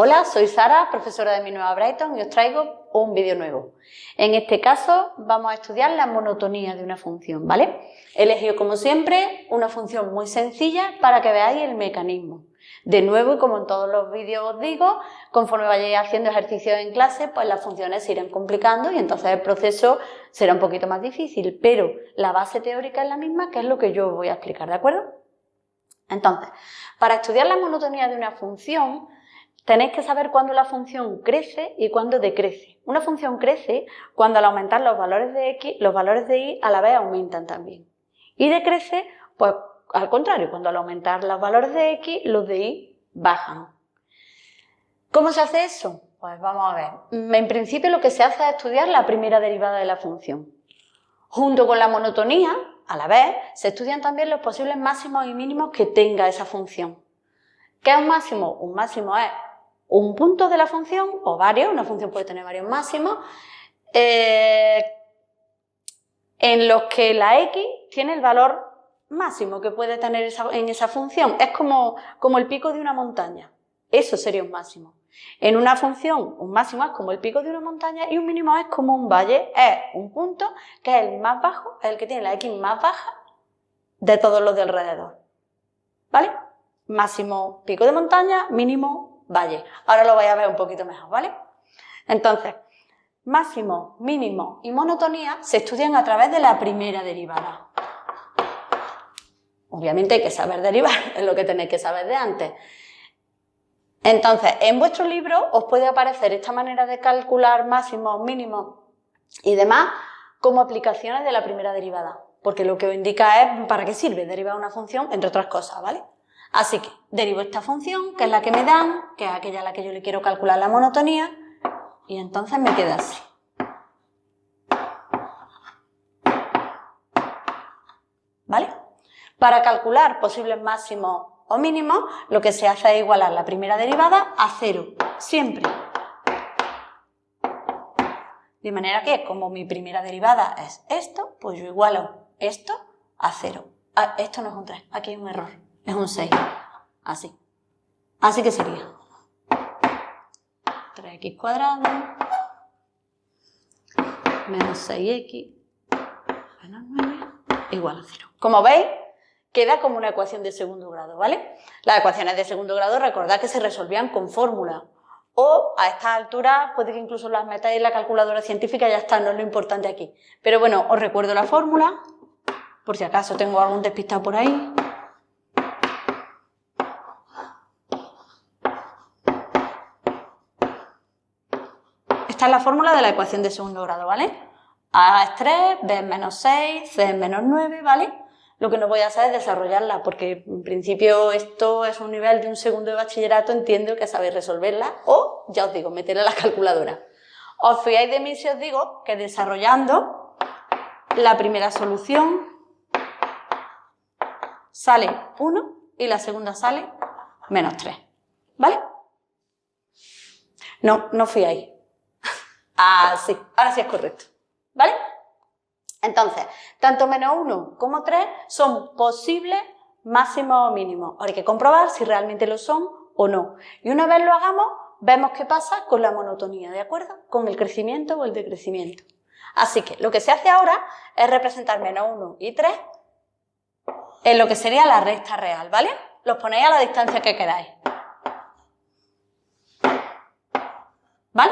Hola, soy Sara, profesora de mi nueva Brighton y os traigo un vídeo nuevo. En este caso vamos a estudiar la monotonía de una función, ¿vale? He elegido como siempre una función muy sencilla para que veáis el mecanismo. De nuevo, y como en todos los vídeos os digo, conforme vayáis haciendo ejercicios en clase, pues las funciones se irán complicando y entonces el proceso será un poquito más difícil, pero la base teórica es la misma, que es lo que yo os voy a explicar, ¿de acuerdo? Entonces, para estudiar la monotonía de una función, tenéis que saber cuándo la función crece y cuándo decrece. Una función crece cuando al aumentar los valores de x, los valores de y a la vez aumentan también. Y decrece, pues al contrario, cuando al aumentar los valores de x, los de y bajan. ¿Cómo se hace eso? Pues vamos a ver. En principio lo que se hace es estudiar la primera derivada de la función. Junto con la monotonía, a la vez, se estudian también los posibles máximos y mínimos que tenga esa función. ¿Qué es un máximo? Un máximo es un punto de la función, o varios, una función puede tener varios máximos, en los que la x tiene el valor máximo que puede tener en esa función. Es como el pico de una montaña. Eso sería un máximo. En una función, un máximo es como el pico de una montaña y un mínimo es como un valle. Es un punto que es el más bajo, es el que tiene la x más baja de todos los de alrededor. ¿Vale? Máximo pico de montaña, mínimo valle. Ahora lo vais a ver un poquito mejor, ¿vale? Entonces, máximo, mínimo y monotonía se estudian a través de la primera derivada. Obviamente hay que saber derivar, es lo que tenéis que saber de antes. Entonces, en vuestro libro os puede aparecer esta manera de calcular máximos, mínimos y demás como aplicaciones de la primera derivada, porque lo que os indica es para qué sirve derivar una función, entre otras cosas, ¿vale? Así que derivo esta función, que es la que me dan, que es aquella a la que yo le quiero calcular la monotonía, y entonces me queda así. ¿Vale? Para calcular posibles máximos o mínimos, lo que se hace es igualar la primera derivada a 0, siempre. De manera que, como mi primera derivada es esto, pues yo igualo esto a 0. Ah, esto no es un 3, aquí hay un error, es un 6. Así. Así que sería 3x cuadrado menos 6x menos 9 igual a 0. Como veis, queda como una ecuación de segundo grado, ¿vale? Las ecuaciones de segundo grado, recordad que se resolvían con fórmula. O a esta altura puede que incluso las metáis en la calculadora científica y ya está, no es lo importante aquí. Pero bueno, os recuerdo la fórmula, por si acaso tengo algún despistado por ahí. Esta es la fórmula de la ecuación de segundo grado, ¿vale? A es 3, B es menos 6, C es menos 9, ¿vale? Lo que no voy a hacer es desarrollarla, porque en principio esto es un nivel de un segundo de bachillerato, entiendo que sabéis resolverla, o, ya os digo, meterla a la calculadora. Os fiáis de mí si os digo que desarrollando la primera solución sale 1 y la segunda sale menos 3, ¿vale? No fiáis. Ah, sí, ahora sí es correcto, ¿vale? Entonces, tanto menos 1 como 3 son posibles máximos o mínimos. Ahora hay que comprobar si realmente lo son o no. Y una vez lo hagamos, vemos qué pasa con la monotonía, ¿de acuerdo? Con el crecimiento o el decrecimiento. Así que lo que se hace ahora es representar menos 1 y 3 en lo que sería la recta real, ¿vale? Los ponéis a la distancia que queráis. ¿Vale?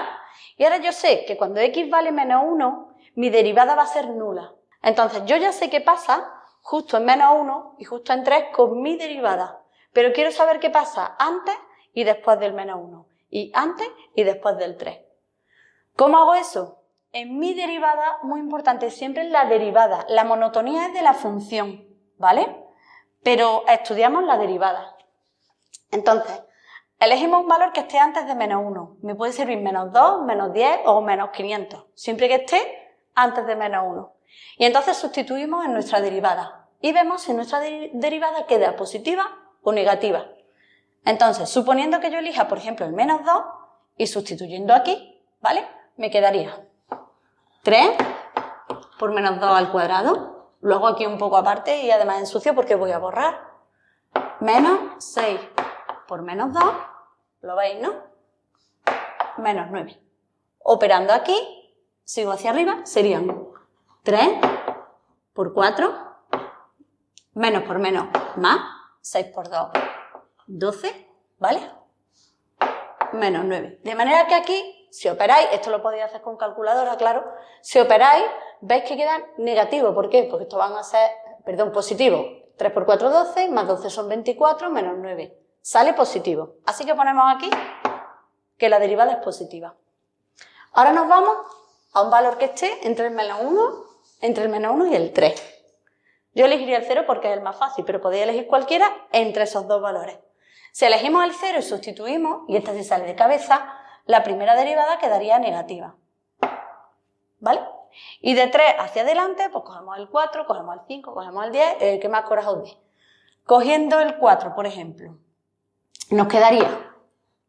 Y ahora yo sé que cuando x vale menos 1, mi derivada va a ser nula. Entonces yo ya sé qué pasa justo en menos 1 y justo en 3 con mi derivada. Pero quiero saber qué pasa antes y después del menos 1. Y antes y después del 3. ¿Cómo hago eso? En mi derivada, muy importante, siempre es la derivada. La monotonía es de la función, ¿vale? Pero estudiamos la derivada. Entonces, elegimos un valor que esté antes de menos 1. Me puede servir menos 2, menos 10 o menos 500. Siempre que esté antes de menos 1. Y entonces sustituimos en nuestra derivada. Y vemos si nuestra derivada queda positiva o negativa. Entonces, suponiendo que yo elija, por ejemplo, el menos 2 y sustituyendo aquí, ¿vale? Me quedaría 3 por menos 2 al cuadrado. Lo hago aquí un poco aparte y además ensucio porque voy a borrar. Menos 6 por menos 2, lo veis, ¿no? menos 9. Operando aquí, sigo hacia arriba, serían 3 por 4, menos por menos, más, 6 por 2, 12, ¿vale? Menos 9. De manera que aquí, si operáis, esto lo podéis hacer con calculadora, claro, si operáis, veis que queda negativo. ¿Por qué? Porque esto van a ser, perdón, positivo. 3 por 4, 12, más 12 son 24, menos 9. Sale positivo. Así que ponemos aquí que la derivada es positiva. Ahora nos vamos a un valor que esté entre el menos 1 y el 3. Yo elegiría el 0 porque es el más fácil, pero podéis elegir cualquiera entre esos dos valores. Si elegimos el 0 y sustituimos, y esta sí sale de cabeza, la primera derivada quedaría negativa. ¿Vale? Y de 3 hacia adelante, pues cogemos el 4, cogemos el 5, cogemos el 10, el que más coraje os dé. Cogiendo el 4, por ejemplo, nos quedaría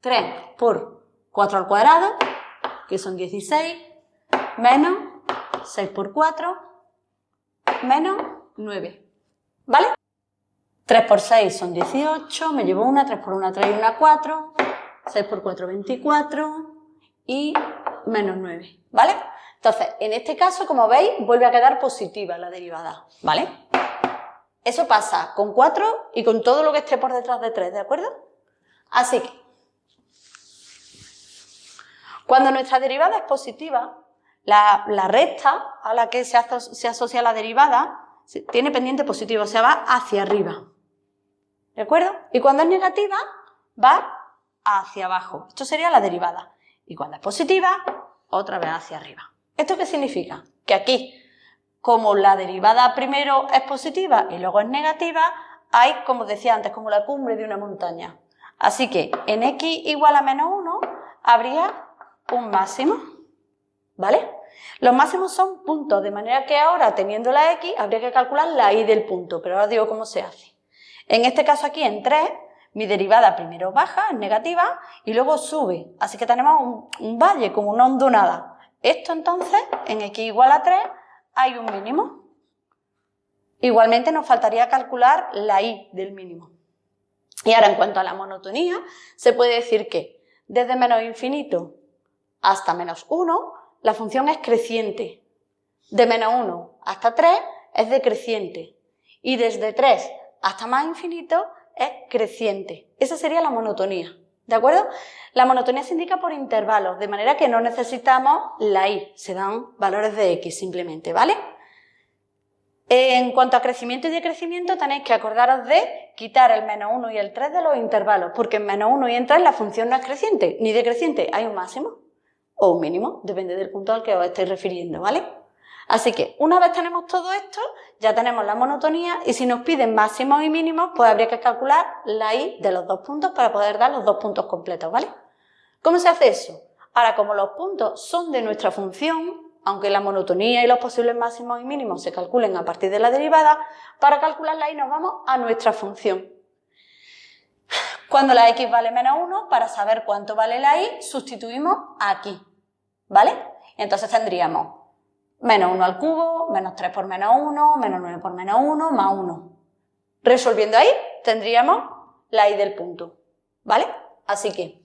3 por 4 al cuadrado, que son 16, menos 6 por 4, menos 9. ¿Vale? 3 por 6 son 18, me llevo una, 3 por 1, 3 y 1, 4, 6 por 4, 24 y menos 9. ¿Vale? Entonces, en este caso, como veis, vuelve a quedar positiva la derivada. ¿Vale? Eso pasa con 4 y con todo lo que esté por detrás de 3, ¿de acuerdo? Así que, cuando nuestra derivada es positiva, la recta a la que se asocia la derivada tiene pendiente positivo, o sea, va hacia arriba. ¿De acuerdo? Y cuando es negativa, va hacia abajo. Esto sería la derivada. Y cuando es positiva, otra vez hacia arriba. ¿Esto qué significa? Que aquí, como la derivada primero es positiva y luego es negativa, hay, como decía antes, como la cumbre de una montaña. Así que en x igual a menos 1 habría un máximo, ¿vale? Los máximos son puntos, de manera que ahora, teniendo la x, habría que calcular la y del punto, pero ahora digo cómo se hace. En este caso aquí, en 3, mi derivada primero baja, es negativa, y luego sube. Así que tenemos un valle, como una hondonada. Esto entonces, en x igual a 3, hay un mínimo. Igualmente nos faltaría calcular la y del mínimo. Y ahora, en cuanto a la monotonía, se puede decir que desde menos infinito hasta menos 1, la función es creciente. De menos 1 hasta 3 es decreciente. Y desde 3 hasta más infinito es creciente. Esa sería la monotonía. ¿De acuerdo? La monotonía se indica por intervalos, de manera que no necesitamos la y. Se dan valores de x simplemente, ¿vale? En cuanto a crecimiento y decrecimiento, tenéis que acordaros de quitar el menos 1 y el 3 de los intervalos, porque en menos 1 y en 3 la función no es creciente ni decreciente, hay un máximo o un mínimo, depende del punto al que os estéis refiriendo, ¿vale? Así que una vez tenemos todo esto, ya tenemos la monotonía y si nos piden máximos y mínimos, pues habría que calcular la y de los dos puntos para poder dar los dos puntos completos, ¿vale? ¿Cómo se hace eso? Ahora, como los puntos son de nuestra función, aunque la monotonía y los posibles máximos y mínimos se calculen a partir de la derivada, para calcular la y nos vamos a nuestra función. Cuando la x vale menos 1, para saber cuánto vale la y, sustituimos aquí, ¿vale? Entonces tendríamos menos 1 al cubo, menos 3 por menos 1, menos 9 por menos 1, más 1. Resolviendo ahí, tendríamos la y del punto, ¿vale? Así que,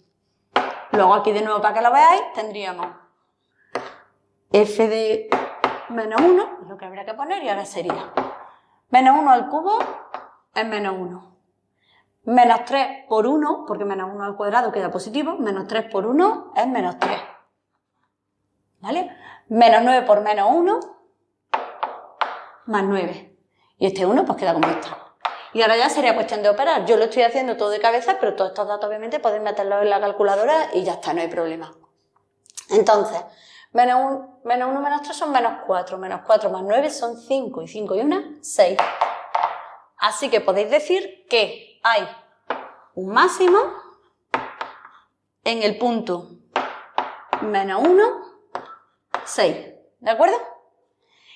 luego aquí de nuevo para que lo veáis, tendríamos f de menos 1, es lo que habría que poner, y ahora sería menos 1 al cubo es menos 1. Menos 3 por 1, porque menos 1 al cuadrado queda positivo, menos 3 por 1 es menos 3. ¿Vale? Menos 9 por menos 1, más 9. Y este 1 pues queda como está. Y ahora ya sería cuestión de operar. Yo lo estoy haciendo todo de cabeza, pero todos estos datos obviamente podéis meterlos en la calculadora y ya está, no hay problema. Entonces, menos 1, menos 3 son menos 4. Menos 4 más 9 son 5. Y 5 y 1, 6. Así que podéis decir que hay un máximo en el punto menos 1, 6. ¿De acuerdo?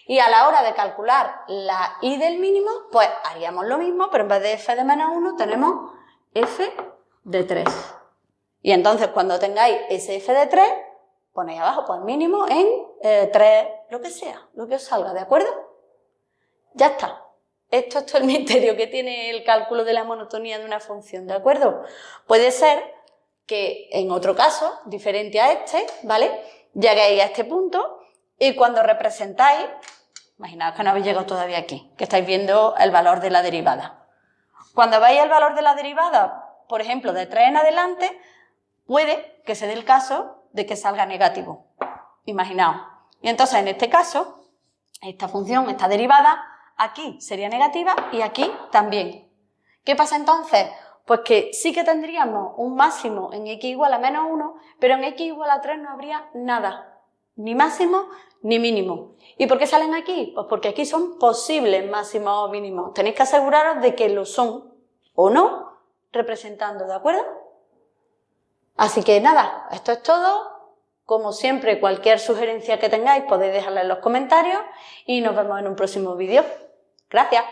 Y a la hora de calcular la y del mínimo, pues haríamos lo mismo, pero en vez de f de menos 1 tenemos f de 3. Y entonces cuando tengáis ese f de 3, ponéis abajo pues mínimo en 3, lo que sea, lo que os salga, ¿de acuerdo? Ya está. Esto es todo el misterio que tiene el cálculo de la monotonía de una función, ¿de acuerdo? Puede ser que en otro caso, diferente a este, ¿vale? Lleguéis a este punto y cuando representáis, imaginaos que no habéis llegado todavía aquí, que estáis viendo el valor de la derivada. Cuando veis el valor de la derivada, por ejemplo, de 3 en adelante, puede que se dé el caso de que salga negativo. Imaginaos. Y entonces, en este caso, esta función, esta derivada, aquí sería negativa y aquí también. ¿Qué pasa entonces? Pues que sí que tendríamos un máximo en x igual a menos 1, pero en x igual a 3 no habría nada, ni máximo ni mínimo. ¿Y por qué salen aquí? Pues porque aquí son posibles máximos o mínimos. Tenéis que aseguraros de que lo son o no representando, ¿de acuerdo? Así que nada, esto es todo. Como siempre, cualquier sugerencia que tengáis podéis dejarla en los comentarios y nos vemos en un próximo vídeo. Gracias.